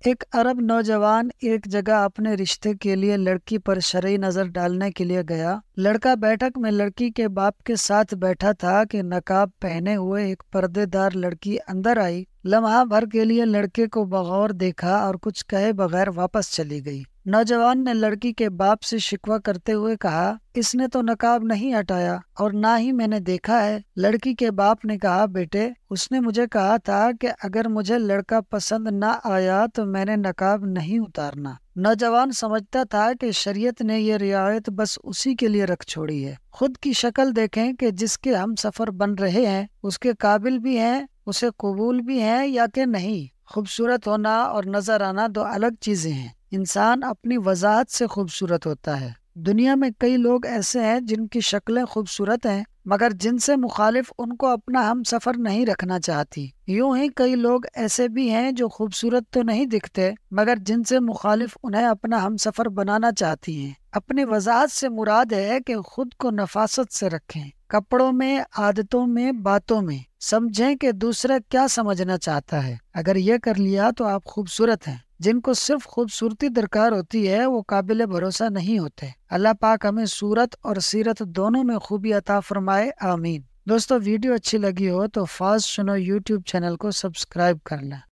ایک عرب نوجوان ایک جگہ اپنے رشتے کے لیے لڑکی پر شرعی نظر ڈالنے کے لیے گیا۔ لڑکا بیٹھک میں لڑکی کے باپ کے ساتھ بیٹھا تھا کہ نقاب پہنے ہوئے ایک پردے دار لڑکی اندر آئی۔ لمحہ بھر کے لیے لڑکے کو بغور دیکھا اور کچھ کہے بغیر واپس چلی گئی۔ نوجوان نے لڑکی کے باپ سے شکوہ کرتے ہوئے کہا، اس نے تو نقاب نہیں ہٹایا اور نہ ہی میں نے دیکھا ہے۔ لڑکی کے باپ نے کہا، بیٹے اس نے مجھے کہا تھا کہ اگر مجھے لڑکا پسند نہ آیا تو میں نے نقاب نہیں اتارنا۔ نوجوان سمجھتا تھا کہ شریعت نے یہ رعایت بس اسی کے لیے رکھ چھوڑی ہے۔ خود کی شکل دیکھیں کہ جس کے ہم سفر بن رہے ہیں اس کے قابل بھی ہیں، اسے قبول بھی ہیں یا کہ نہیں۔ خوبصورت ہونا اور نظر آنا دو الگ چیزیں ہیں۔ انسان اپنی وضاحت سے خوبصورت ہوتا ہے۔ دنیا میں کئی لوگ ایسے ہیں جن کی شکلیں خوبصورت ہیں مگر جن سے مخالف ان کو اپنا ہم سفر نہیں رکھنا چاہتی۔ یوں ہی کئی لوگ ایسے بھی ہیں جو خوبصورت تو نہیں دکھتے مگر جن سے مخالف انہیں اپنا ہم سفر بنانا چاہتی ہیں۔ اپنی وضاحت سے مراد ہے کہ خود کو نفاست سے رکھیں، کپڑوں میں، عادتوں میں، باتوں میں۔ سمجھیں کہ دوسرا کیا سمجھنا چاہتا ہے۔ اگر یہ کر لیا تو آپ خوبصورت ہیں۔ جن کو صرف خوبصورتی درکار ہوتی ہے وہ قابل بھروسہ نہیں ہوتے۔ اللہ پاک ہمیں صورت اور سیرت دونوں میں خوبی عطا فرمائے، آمین۔ دوستو ویڈیو اچھی لگی ہو تو فاز سنو یوٹیوب چینل کو سبسکرائب کر لیں۔